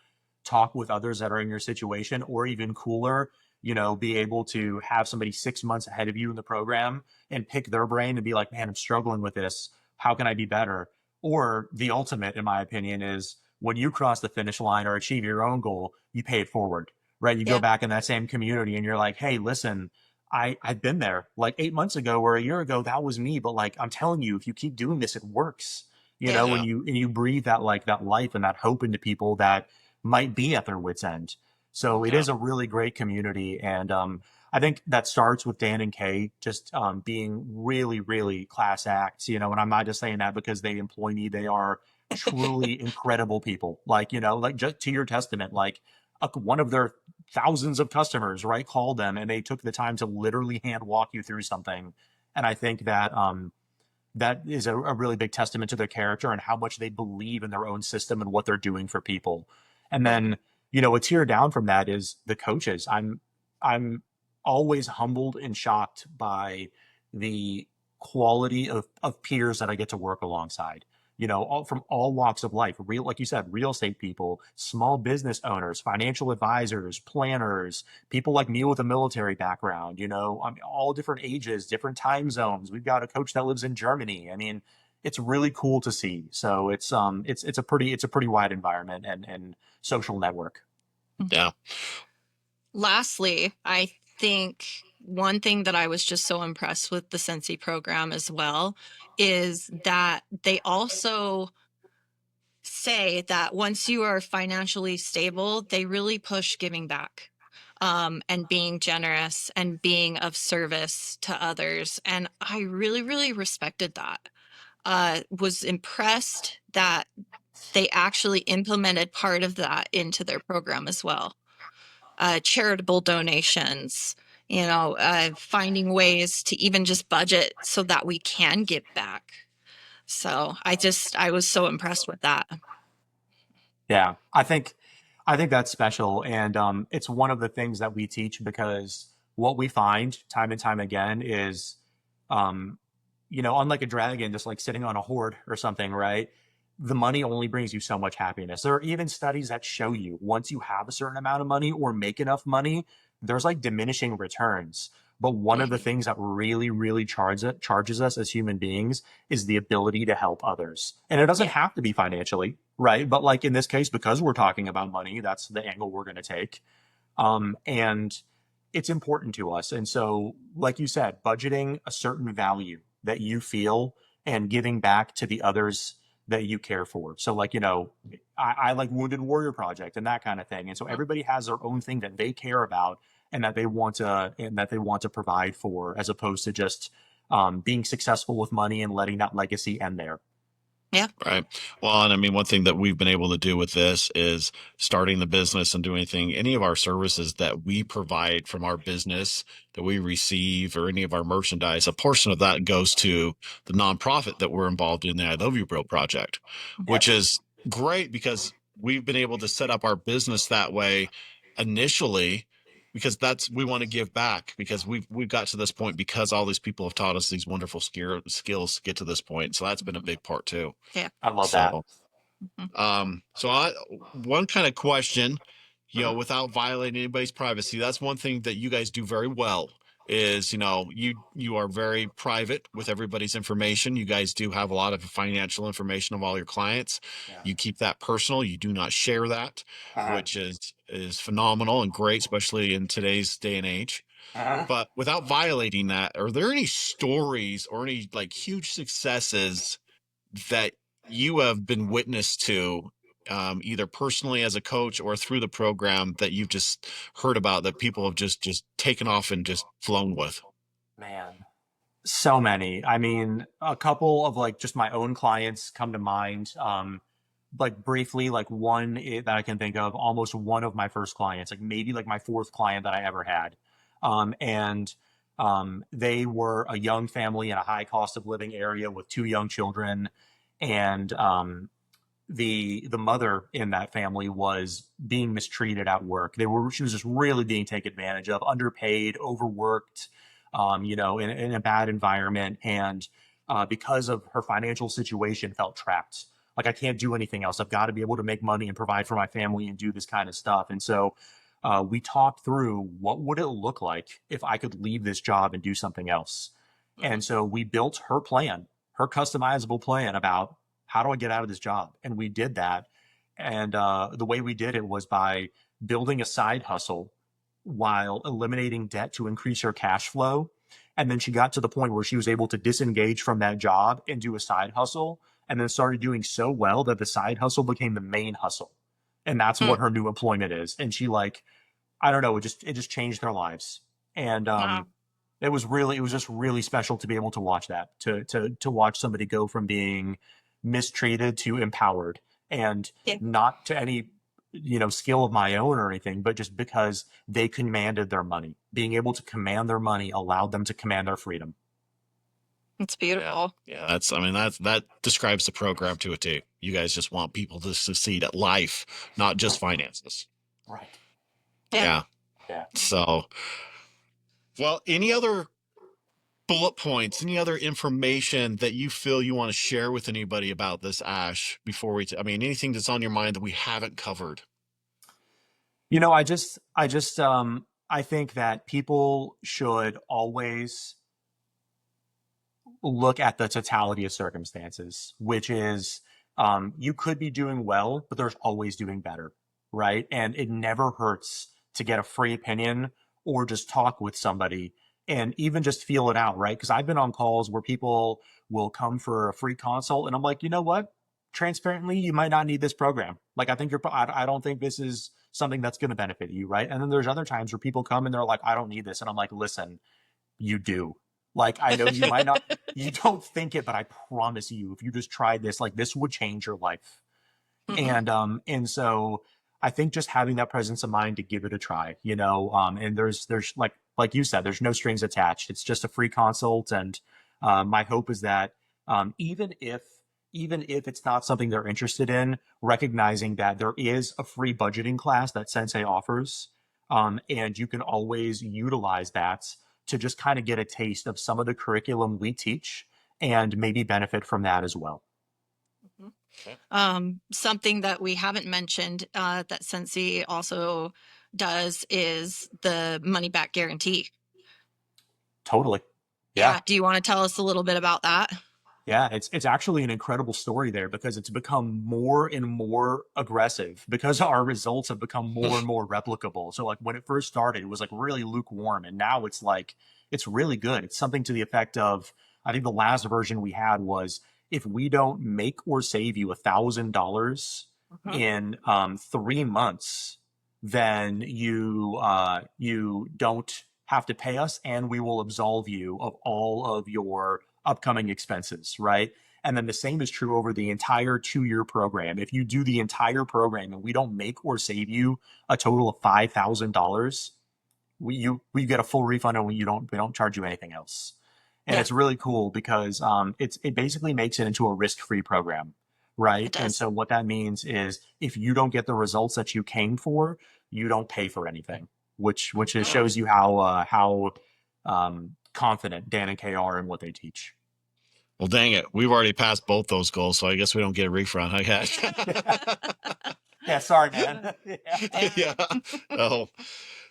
talk with others that are in your situation, or even cooler, be able to have somebody 6 months ahead of you in the program and pick their brain and be like, man, I'm struggling with this. How can I be better? Or the ultimate, in my opinion, is when you cross the finish line or achieve your own goal, you pay it forward, right? You go back in that same community and you're like, hey, listen, I've been there like 8 months ago or a year ago, that was me. But like, I'm telling you, if you keep doing this, it works. When you breathe that life and that hope into people that might be at their wits' end. So it is a really great community. And I think that starts with Dan and Kay just being really, really class acts, and I'm not just saying that because they employ me. They are truly incredible people. Like, like just to your testament, like one of their thousands of customers, right, called them and they took the time to literally hand walk you through something. And I think that that is a really big testament to their character and how much they believe in their own system and what they're doing for people. And then, a tier down from that is the coaches. I'm always humbled and shocked by the quality of peers that I get to work alongside. All from all walks of life, like you said, real estate people, small business owners, financial advisors, planners, people like me with a military background, I mean, all different ages, different time zones. We've got a coach that lives in Germany. I mean, it's really cool to see. So it's a pretty wide environment and social network. Yeah. Lastly, I think one thing that I was just so impressed with the Centsei program as well is that they also say that once you are financially stable, they really push giving back, and being generous and being of service to others. And I really, really respected that. Was impressed that they actually implemented part of that into their program as well. Charitable donations, finding ways to even just budget so that we can give back. So I was so impressed with that. Yeah, I think that's special, and it's one of the things that we teach because what we find time and time again is, um, unlike a dragon just like sitting on a hoard or something, right? The money only brings you so much happiness. There are even studies that show you once you have a certain amount of money or make enough money, there's like diminishing returns. But one of the things that really, really charges us as human beings is the ability to help others. And it doesn't have to be financially, right? But like in this case, because we're talking about money, that's the angle we're going to take. And it's important to us. And so, like you said, budgeting a certain value that you feel and giving back to the others that you care for. So like, I like Wounded Warrior Project and that kind of thing. And so everybody has their own thing that they care about and that they want to provide for, as opposed to just being successful with money and letting that legacy end there. Yeah. Right. Well, and I mean, one thing that we've been able to do with this is starting the business and doing any of our services that we provide from our business that we receive, or any of our merchandise, a portion of that goes to the nonprofit that we're involved in, the I Love You Bro project, which is great because we've been able to set up our business that way initially, because we want to give back, because we've got to this point because all these people have taught us these wonderful skills to get to this point. So that's been a big part too. Yeah. I love that. One kind of question, without violating anybody's privacy, that's one thing that you guys do very well is, you are very private with everybody's information. You guys do have a lot of financial information of all your clients. Yeah. You keep that personal. You do not share that, which is phenomenal and great, especially in today's day and age. But without violating that, are there any stories or any like huge successes that you have been witness to, either personally as a coach or through the program, that you've just heard about, that people have just taken off and just flown with? Man, so many. I mean, a couple of like just my own clients come to mind. Like briefly, like one that I can think of, almost one of my first clients, like maybe like my fourth client that I ever had. And they were a young family in a high cost of living area with two young children. And the mother in that family was being mistreated at work. She was just really being taken advantage of, underpaid, overworked, in a bad environment. And because of her financial situation, felt trapped. Like, I can't do anything else. I've got to be able to make money and provide for my family and do this kind of stuff. And so we talked through, what would it look like if I could leave this job and do something else? And so we built her plan, her customizable plan about, how do I get out of this job? And we did that. And the way we did it was by building a side hustle while eliminating debt to increase her cash flow. And then she got to the point where she was able to disengage from that job and do a side hustle, and then started doing so well that the side hustle became the main hustle. And that's what her new employment is. And she, like, I don't know, it just changed their lives. And Wow. it was just really special to be able to watch that, to watch somebody go from being mistreated to empowered, and not to any skill of my own or anything, but just because they commanded their money. Being able to command their money allowed them to command their freedom. It's beautiful. Yeah, that describes the program to a T. You guys just want people to succeed at life, not just finances. Right. Yeah. Yeah. So, well, any other bullet points, any other information that you feel you want to share with anybody about this, Ash, before I mean, anything that's on your mind that we haven't covered? I think that people should always look at the totality of circumstances, which is you could be doing well, but there's always doing better, right? And it never hurts to get a free opinion or just talk with somebody and even just feel it out, right? Because I've been on calls where people will come for a free consult, and I'm like, you know what? Transparently, you might not need this program. Like, I don't think this is something that's going to benefit you, right? And then there's other times where people come and they're like, I don't need this. And I'm like, listen, you do. Like, I know you might not, you don't think it, but I promise you, if you just tried this, like, this would change your life. And so I think just having that presence of mind to give it a try, and there's like you said, there's no strings attached. It's just a free consult. And my hope is that even if it's not something they're interested in, recognizing that there is a free budgeting class that Centsei offers, and you can always utilize that to just kind of get a taste of some of the curriculum we teach and maybe benefit from that as well. Something that we haven't mentioned that Centsei also does is the money back guarantee. Totally. Yeah. Do you want to tell us a little bit about that? Yeah, it's actually an incredible story there because it's become more and more aggressive because our results have become more and more replicable. So like when it first started, it was like really lukewarm, and now it's like it's really good. It's something to the effect of, I think the last version we had was, if we don't make or save you $1,000 in 3 months, then you don't have to pay us, and we will absolve you of all of your upcoming expenses, right? And then the same is true over the entire 2-year program. If you do the entire program and we don't make or save you a total of $5,000, we get a full refund, and we don't charge you anything else. And it's really cool because it basically makes it into a risk-free program, right? And so what that means is if you don't get the results that you came for, you don't pay for anything, which shows you how confident Dan and Kay are in what they teach. Well, dang it, we've already passed both those goals, so I guess we don't get a refund, I guess. Yeah, sorry, man. Yeah. Oh,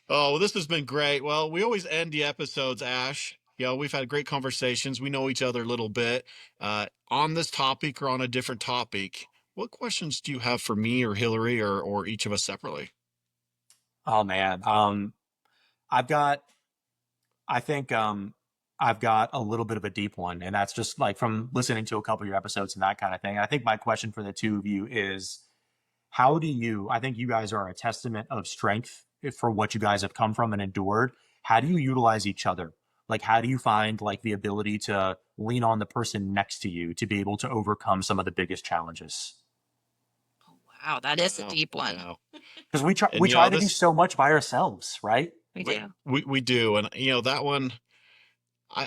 well, this has been great. Well, we always end the episodes, Ash. We've had great conversations. We know each other a little bit. On this topic or on a different topic, what questions do you have for me or Hillary or each of us separately? Oh man, I think I've got a little bit of a deep one, and that's just like from listening to a couple of your episodes and that kind of thing. I think my question for the two of you is, I think you guys are a testament of strength for what you guys have come from and endured. How do you utilize each other? Like, how do you find like the ability to lean on the person next to you to be able to overcome some of the biggest challenges? Wow, that is a deep one. Because we try to do so much by ourselves, right? We do. We do. And, that one,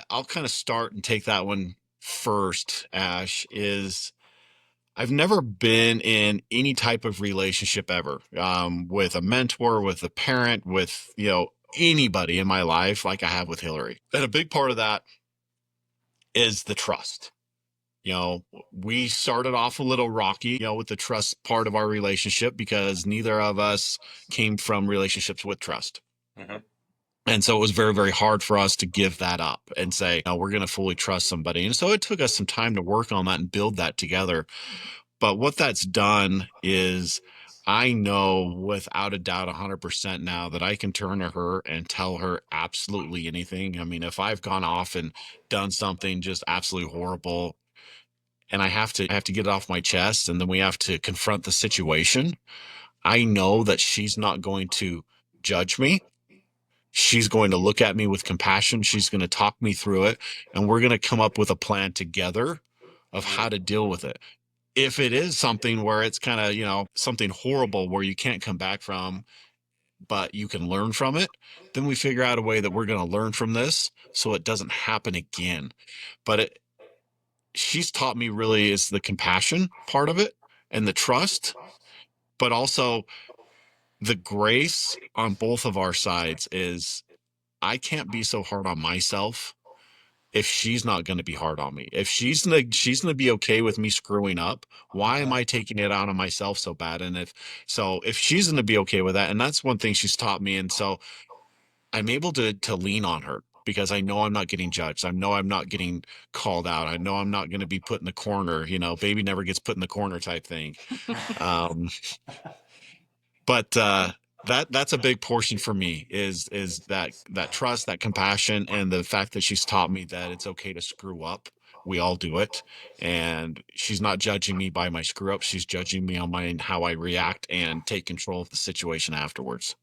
I'll kind of start and take that one first, Ash, is I've never been in any type of relationship ever, with a mentor, with a parent, with, anybody in my life like I have with Hillary. And a big part of that is the trust. We started off a little rocky, with the trust part of our relationship because neither of us came from relationships with trust. And so it was very, very hard for us to give that up and say, no, we're going to fully trust somebody. And so it took us some time to work on that and build that together. But what that's done is I know without a doubt 100% now that I can turn to her and tell her absolutely anything. I mean, if I've gone off and done something just absolutely horrible and I have to get it off my chest, and then we have to confront the situation, I know that she's not going to judge me. She's going to look at me with compassion. She's going to talk me through it, and we're going to come up with a plan together of how to deal with it. If it is something where it's kind of, something horrible where you can't come back from, but you can learn from it, then we figure out a way that we're going to learn from this so it doesn't happen again. But she's taught me really is the compassion part of it and the trust, but also the grace on both of our sides is I can't be so hard on myself if she's not going to be hard on me. If she's going to be okay with me screwing up, why am I taking it out on myself so bad? And if she's going to be okay with that, and that's one thing she's taught me, and so I'm able to lean on her because I know I'm not getting judged. I know I'm not getting called out. I know I'm not going to be put in the corner, baby never gets put in the corner type thing. Um, but that's a big portion for me is that trust, that compassion, and the fact that she's taught me that it's okay to screw up. We all do it, and she's not judging me by my screw up. She's judging me on how I react and take control of the situation afterwards.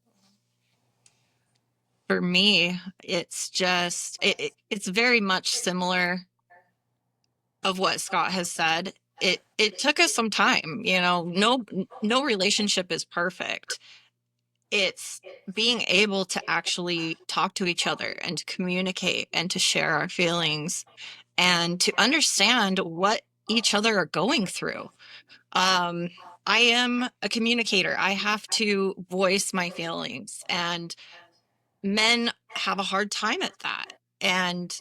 For me, it's just it's very much similar of what Scott has said. It took us some time, no relationship is perfect. It's being able to actually talk to each other and to communicate and to share our feelings and to understand what each other are going through. I am a communicator. I have to voice my feelings, and men have a hard time at that. And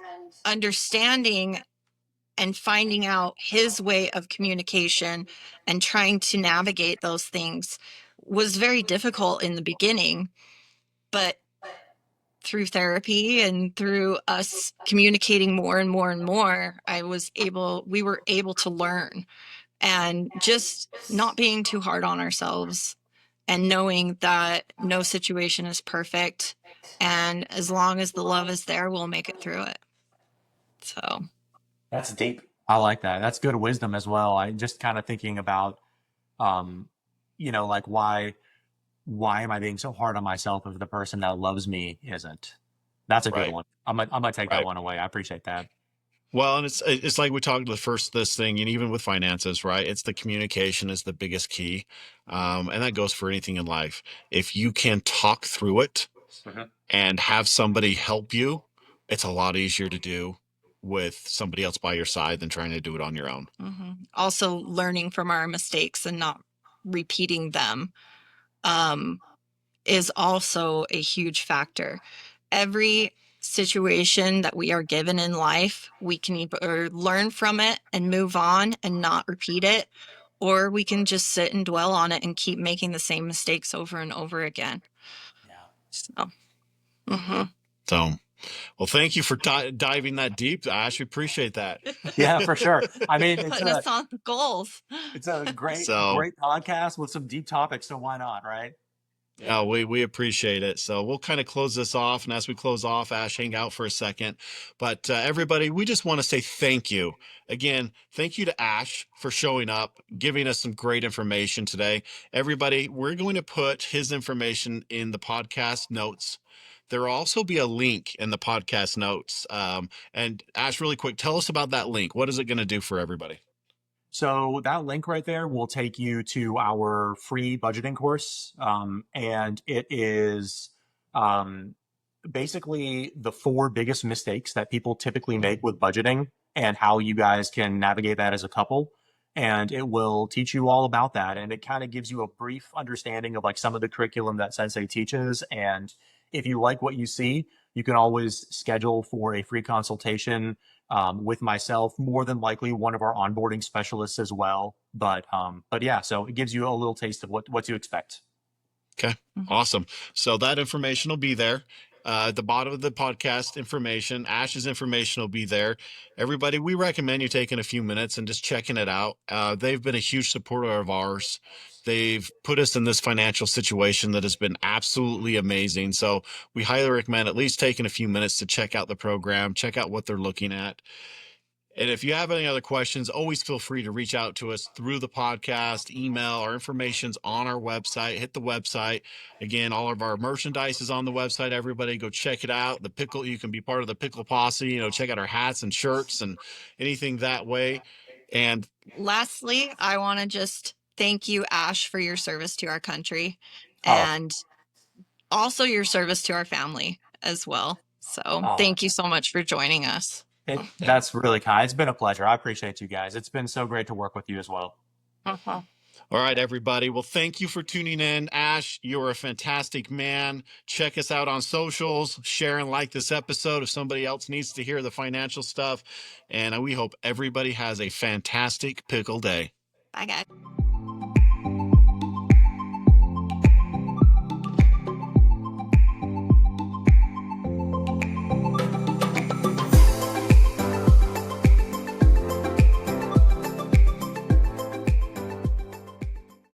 understanding and finding out his way of communication and trying to navigate those things was very difficult in the beginning. But through therapy and through us communicating more and more and more, we were able to learn, and just not being too hard on ourselves and knowing that no situation is perfect. And as long as the love is there, we'll make it through it. So That's deep. I like that. That's good wisdom as well. I just kind of thinking about, like why am I being so hard on myself if the person that loves me isn't? That's a good Right. one. I'm gonna take that Right. one away. I appreciate that. Well, and it's like we talked this thing, and even with finances, right? It's the communication is the biggest key, and that goes for anything in life. If you can talk through it Mhm. and have somebody help you, it's a lot easier to do with somebody else by your side than trying to do it on your own. Also learning from our mistakes and not repeating them is also a huge factor. Every situation that we are given in life, we can either learn from it and move on and not repeat it, or we can just sit and dwell on it and keep making the same mistakes over and over again. Yeah. So, mhm. So, well, thank you for diving that deep, Ash. We appreciate that. Yeah, for sure. I mean, Putting us on goals. it's a great So, podcast with some deep topics. So why not, right? yeah, we appreciate it. So we'll kind of close this off. And as we close off, Ash, hang out for a second. But everybody, we just want to say thank you. Again, thank you to Ash for showing up, giving us some great information today. Everybody, we're going to put his information in the podcast notes. There will also be a link in the podcast notes. And Ash, really quick, tell us about that link. What is it going to do for everybody? So that link right there will take you to our free budgeting course. And it is basically the 4 biggest mistakes that people typically make with budgeting and how you guys can navigate that as a couple. And it will teach you all about that. And it kind of gives you a brief understanding of like some of the curriculum that Centsei teaches. And if you like what you see, you can always schedule for a free consultation with myself, more than likely one of our onboarding specialists as well. But yeah, so it gives you a little taste of what to expect. Okay, awesome. So that information will be there. At the bottom of the podcast information, Ash's information will be there. Everybody, we recommend you taking a few minutes and just checking it out. They've been a huge supporter of ours. They've put us in this financial situation that has been absolutely amazing. So we highly recommend at least taking a few minutes to check out the program, check out what they're looking at. And if you have any other questions, always feel free to reach out to us through the podcast, email. Our information's on our website. Hit the website. Again, all of our merchandise is on the website. Everybody go check it out. You can be part of the pickle posse, check out our hats and shirts and anything that way. And lastly, I want to just thank you, Ash, for your service to our country and also your service to our family as well. So thank you so much for joining us. That's really kind. It's been a pleasure. I appreciate you guys. It's been so great to work with you as well. All right, everybody. Well, thank you for tuning in. Ash, you're a fantastic man. Check us out on socials, share and like this episode if somebody else needs to hear the financial stuff. And we hope everybody has a fantastic pickle day. Bye, guys.